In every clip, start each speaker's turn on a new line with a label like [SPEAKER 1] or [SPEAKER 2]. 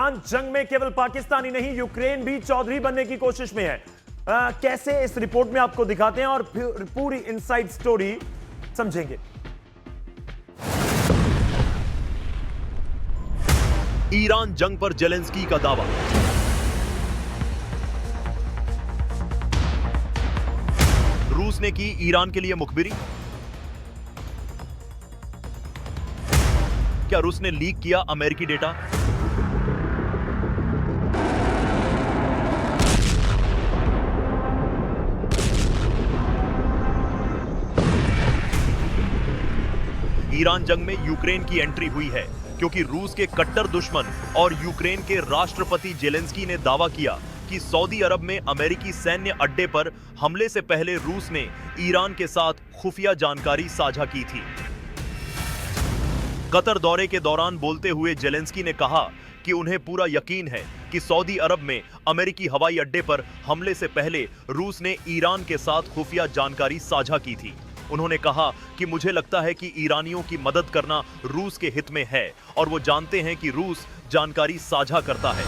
[SPEAKER 1] Iran जंग में केवल पाकिस्तानी नहीं, यूक्रेन भी चौधरी बनने की कोशिश में है। कैसे, इस रिपोर्ट में आपको दिखाते हैं और पूरी इनसाइड स्टोरी समझेंगे।
[SPEAKER 2] ईरान जंग पर जेलेंस्की का दावा। रूस ने की ईरान के लिए मुखबिरी। क्या रूस ने लीक किया अमेरिकी डेटा? ईरान जंग में यूक्रेन की एंट्री हुई है क्योंकि रूस के कट्टर दुश्मन और यूक्रेन के राष्ट्रपति जेलेंस्की ने दावा किया कि सऊदी अरब में अमेरिकी सैन्य अड्डे पर हमले से पहले रूस ने ईरान के साथ खुफिया जानकारी साझा की थी। कतर दौरे के दौरान बोलते हुए जेलेंस्की ने कहा कि उन्हें पूरा यकीन है कि सऊदी अरब में अमेरिकी हवाई अड्डे पर हमले से पहले रूस ने ईरान के साथ खुफिया जानकारी साझा की थी। उन्होंने कहा कि मुझे लगता है कि ईरानियों की मदद करना रूस के हित में है और वो जानते हैं कि रूस जानकारी साझा करता है।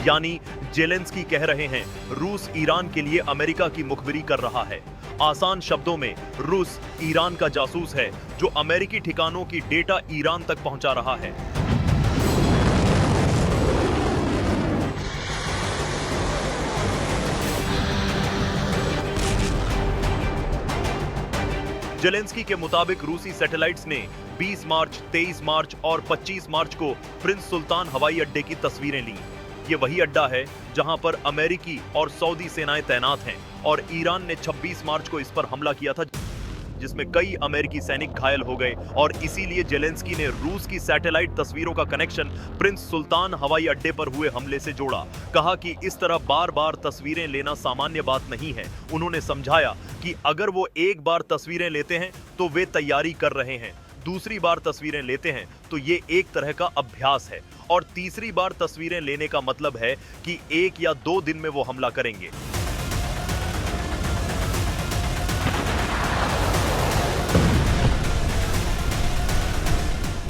[SPEAKER 2] यानी जेलेंस्की कह रहे हैं रूस ईरान के लिए अमेरिका की मुखबिरी कर रहा है। आसान शब्दों में रूस ईरान का जासूस है जो अमेरिकी ठिकानों की डेटा ईरान तक पहुंचा रहा है। जेलेंस्की के मुताबिक रूसी सैटेलाइट्स ने 20 मार्च, 23 मार्च और 25 मार्च को प्रिंस सुल्तान हवाई अड्डे की तस्वीरें ली। ये वही अड्डा है जहां पर अमेरिकी और सऊदी सेनाएं तैनात हैं और ईरान ने 26 मार्च को इस पर हमला किया था जिसमें कई अमेरिकी सैनिक घायल हो गए और इसीलिए जेलेंस्की ने रूस की सैटेलाइट तस्वीरों का कनेक्शन प्रिंस सुल्तान हवाई अड्डे पर हुए हमले से जोड़ा। कहा कि इस तरह बार-बार तस्वीरें लेना सामान्य बात नहीं है। उन्होंने समझाया कि अगर वो एक बार तस्वीरें लेते हैं तो वे तैयारी कर रहे हैं, दूसरी बार तस्वीरें लेते हैं तो ये एक तरह का अभ्यास है और तीसरी बार तस्वीरें लेने का मतलब है कि 1 या 2 दिन में वो हमला करेंगे।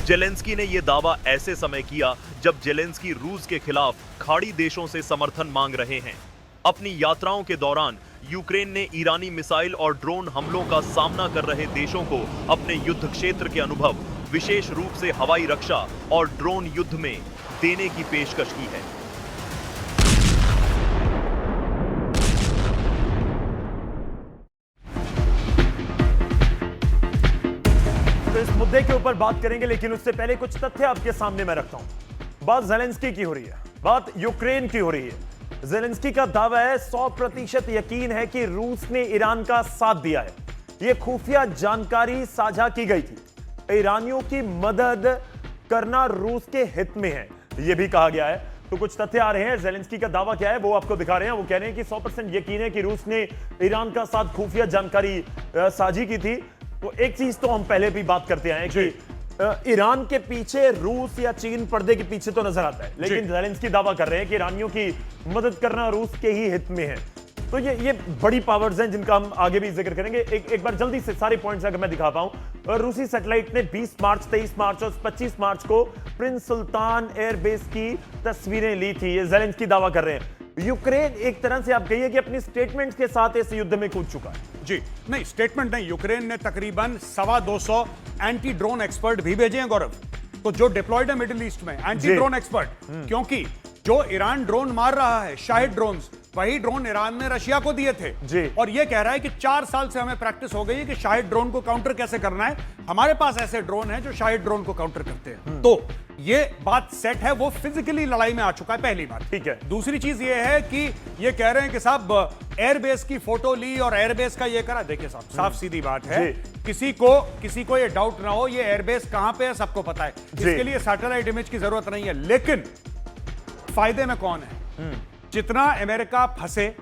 [SPEAKER 2] जेलेंस्की ने यह दावा ऐसे समय किया जब जेलेंस्की रूस के खिलाफ खाड़ी देशों से समर्थन मांग रहे हैं। अपनी यात्राओं के दौरान यूक्रेन ने ईरानी मिसाइल और ड्रोन हमलों का सामना कर रहे देशों को अपने युद्ध क्षेत्र के अनुभव, विशेष रूप से हवाई रक्षा और ड्रोन युद्ध में देने की पेशकश की है।
[SPEAKER 1] तो इस मुद्दे के ऊपर बात करेंगे, लेकिन उससे पहले कुछ तथ्य आपके सामने मैं रखता हूं। बात जेलेंस्की की हो रही है, बात यूक्रेन की हो रही है। जेलेंस्की का दावा है 100% यकीन है कि रूस ने ईरान का साथ दिया है। यह खुफिया जानकारी साझा की गई थी। ईरानियों की मदद करना रूस के हित में है, यह भी कहा गया है। तो कुछ तथ्य आ रहे हैं। जेलेंस्की का दावा क्या है वो आपको दिखा रहे हैं। वो कह रहे हैं कि 100% यकीन है कि रूस ने ईरान का साथ खुफिया जानकारी साझी की थी। तो एक चीज तो हम पहले भी बात करते हैं कि ईरान के पीछे रूस या चीन पर्दे के पीछे तो नजर आता है, लेकिन जेलेंस्की दावा कर रहे हैं कि ईरानियों की मदद करना रूस के ही हित में है। तो ये बड़ी पावर्स हैं जिनका हम आगे भी जिक्र करेंगे। एक बार जल्दी से सारे पॉइंट्स अगर मैं दिखा पाऊं। रूसी सैटेलाइट ने 20 मार्च, 23 मार्च और 25 मार्च को प्रिंस सुल्तान एयरबेस की तस्वीरें ली थी। ये जेलेंस्की दावा कर रहे हैं। यूक्रेन एक तरह से आप कहिए कि अपनी स्टेटमेंट्स के साथ इस युद्ध में कूद चुका है।
[SPEAKER 3] जी नहीं, स्टेटमेंट नहीं, यूक्रेन ने तकरीबन 225 एंटी ड्रोन एक्सपर्ट भी भेजे हैं गौरव। तो जो डिप्लॉयड है मिडिल ईस्ट में एंटी ड्रोन एक्सपर्ट, क्योंकि जो ईरान ड्रोन मार रहा है, शाहिद ड्रोन्स, वही ड्रोन ईरान ने रशिया को दिए थे
[SPEAKER 1] जी।
[SPEAKER 3] और ये कह रहा है कि 4 साल से हमें प्रैक्टिस हो गई है कि शाहिद ड्रोन को काउंटर कैसे करना है। हमारे पास ऐसे ड्रोन हैं जो शाहिद ड्रोन को काउंटर करते हैं। तो ये बात सेट है, वो फिजिकली लड़ाई में आ चुका है, पहली बात।
[SPEAKER 1] ठीक है।
[SPEAKER 3] दूसरी चीज ये है कि ये कह रहे हैं कि साहब एयरबेस की फोटो ली और एयरबेस का ये करा। देखिए साहब, साफ सीधी बात है, किसी को ये डाउट ना हो, ये एयरबेस कहां पे है सबको पता है। इसके लिए सैटेलाइट इमेज की जरूरत नहीं है। लेकिन फायदे में कौन है? जितना अमेरिका फंसे,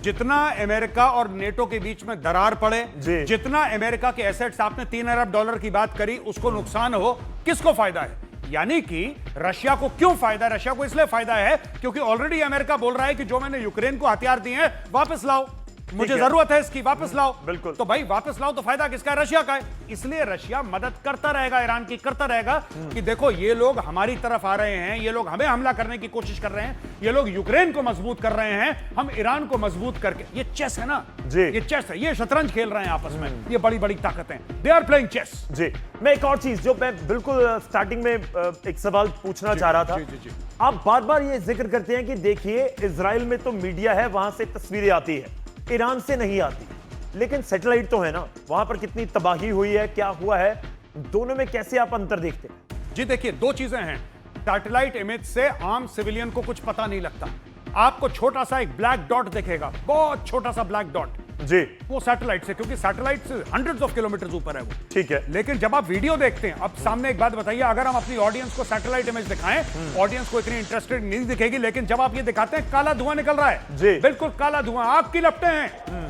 [SPEAKER 3] जितना अमेरिका और नेटो के बीच में दरार पड़े, जितना अमेरिका के एसेट्स, आपने $3 अरब की बात करी, उसको नुकसान हो, किसको फायदा है? यानी कि रशिया को क्यों फायदा है? रशिया को इसलिए फायदा है क्योंकि ऑलरेडी अमेरिका बोल रहा है कि जो मैंने यूक्रेन को हथियार दिए हैं वापस लाओ। मुझे
[SPEAKER 1] है।
[SPEAKER 3] जरूरत है इसकी, वापस लाओ।
[SPEAKER 1] बिल्कुल।
[SPEAKER 3] तो भाई वापस लाओ तो फायदा किसका है? रशिया का है। इसलिए रशिया मदद करता रहेगा ईरान की, करता रहेगा कि देखो ये लोग हमारी तरफ आ रहे हैं, ये लोग हमें हमला करने की कोशिश कर रहे हैं, ये लोग यूक्रेन को मजबूत कर रहे हैं, हम ईरान को मजबूत करके, ये चेस है ना
[SPEAKER 1] जी।
[SPEAKER 3] ये चेस है, ये शतरंज खेल रहे हैं आपस में, ये बड़ी बड़ी ताकतें, दे आर प्लेइंग चेस।
[SPEAKER 1] जी, मैं एक और चीज जो मैं बिल्कुल स्टार्टिंग में एक सवाल पूछना चाह रहा था।
[SPEAKER 3] जी।
[SPEAKER 1] आप बार बार ये जिक्र करते हैं कि देखिए इजराइल में तो मीडिया है, वहां से तस्वीरें आती है, ईरान से नहीं आती, लेकिन सैटेलाइट तो है ना, वहां पर कितनी तबाही हुई है, क्या हुआ है, दोनों में कैसे आप अंतर देखते हैं?
[SPEAKER 3] जी देखिए, दो चीजें हैं। सैटेलाइट इमेज से आम सिविलियन को कुछ पता नहीं लगता। आपको छोटा सा एक ब्लैक डॉट दिखेगा, बहुत छोटा सा ब्लैक डॉट,
[SPEAKER 1] जी,
[SPEAKER 3] वो सैटेलाइट से, क्योंकि सैटेलाइट से हंड्रेड्स ऑफ किलोमीटर ऊपर है वो।
[SPEAKER 1] ठीक है।
[SPEAKER 3] लेकिन जब आप वीडियो देखते हैं, अब सामने एक बात बताइए, अगर हम अपनी ऑडियंस को सैटेलाइट इमेज दिखाएं, ऑडियंस को इतनी इंटरेस्टेड नहीं दिखेगी, लेकिन जब आप ये दिखाते हैं काला धुआं निकल रहा है,
[SPEAKER 1] जी।
[SPEAKER 3] बिल्कुल काला धुआं, आग की लपटें हैं,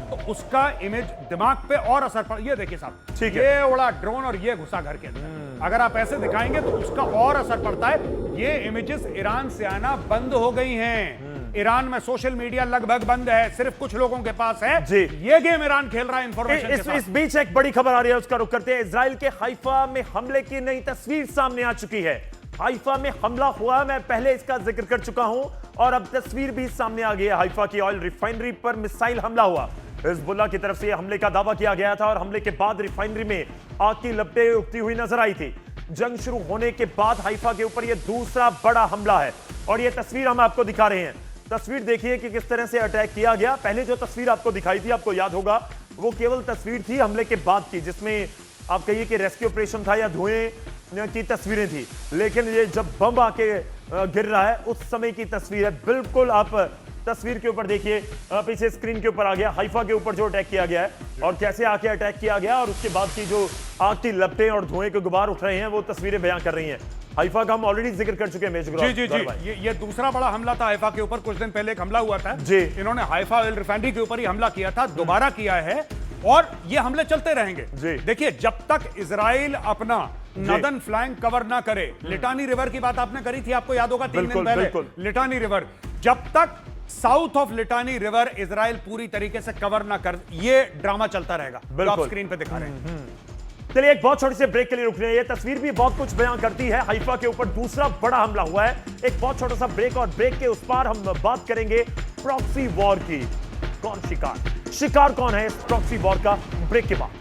[SPEAKER 3] तो उसका इमेज दिमाग पे और असर पड़, ये देखिए साहब,
[SPEAKER 1] ठीक है।
[SPEAKER 3] ये उड़ा ड्रोन और ये घुसा घर के अंदर, अगर आप ऐसे दिखाएंगे तो उसका और असर पड़ता है। ये इमेजेस ईरान से आना बंद हो गई हैं। ईरान में सोशल मीडिया लगभग बंद है, सिर्फ कुछ लोगों के पास है।
[SPEAKER 1] जी।
[SPEAKER 3] ये गेम ईरान खेल रहा है इंफॉर्मेशन के साथ।
[SPEAKER 1] इस बीच एक बड़ी खबर आ रही है, उसका रुख करते हैं। इजराइल के हाइफा में हमले की नई तस्वीर सामने आ चुकी है। हाइफा में हमला हुआ, मैं पहले इसका जिक्र कर चुका हूं, और अब तस्वीर भी सामने आ गई है। हाइफा की ऑयल रिफाइनरी पर मिसाइल हमला हुआ। हिजबुल्लाह की तरफ से हमले का दावा किया गया था, और हमले के बाद रिफाइनरी में आग की लपटें उठती हुई नजर आई थी। जंग शुरू होने के बाद हाइफा के ऊपर यह दूसरा बड़ा हमला है, और यह तस्वीर हम आपको दिखा रहे हैं। तस्वीर देखिए कि किस तरह से अटैक किया गया। पहले जो तस्वीर आपको दिखाई थी, आपको याद होगा, वो केवल तस्वीर थी हमले के बाद की, जिसमें आप कहिए कि रेस्क्यू ऑपरेशन था या धुएं की तस्वीरें थी। लेकिन ये जब बम आके गिर रहा है, उस समय की तस्वीर है। बिल्कुल आप तस्वीर के ऊपर देखिए, पीछे स्क्रीन के ऊपर आ गया हाइफा के ऊपर जो अटैक किया गया है, और कैसे आके अटैक किया गया, और उसके बाद की जो आग की लपटें और धुएं के गुबार उठ रहे हैं, वो तस्वीरें बयां कर रही हैं। हाइफा का हम ऑलरेडी जिक्र कर चुके हैं।
[SPEAKER 3] जी, ये दूसरा बड़ा हमला था हाइफा के ऊपर। कुछ दिन पहले एक हमला हुआ था
[SPEAKER 1] जी।
[SPEAKER 3] इन्होंने हाइफा ऑयल रिफाइनरी के ऊपर ही हमला किया था, दोबारा किया है, और ये हमले चलते रहेंगे।
[SPEAKER 1] जी।
[SPEAKER 3] देखिए, जब तक इजराइल अपना नदन फ्लैंक कवर ना करे, लिटानी रिवर की बात आपने करी थी, आपको याद होगा 3 दिन पहले, लिटानी रिवर, जब तक साउथ ऑफ लिटानी रिवर इजराइल पूरी तरीके से कवर ना कर, ये ड्रामा चलता रहेगा जो आप स्क्रीन पे दिखा रहे हैं।
[SPEAKER 1] चलिए एक बहुत छोटी सी ब्रेक के लिए रुक रहे हैं। ये तस्वीर भी बहुत कुछ बयां करती है। हाइफा के ऊपर दूसरा बड़ा हमला हुआ है। एक बहुत छोटा सा ब्रेक, और ब्रेक के उस पार हम बात करेंगे प्रॉक्सी वॉर की। कौन शिकार कौन है इस प्रॉक्सी वॉर का, ब्रेक के बाद।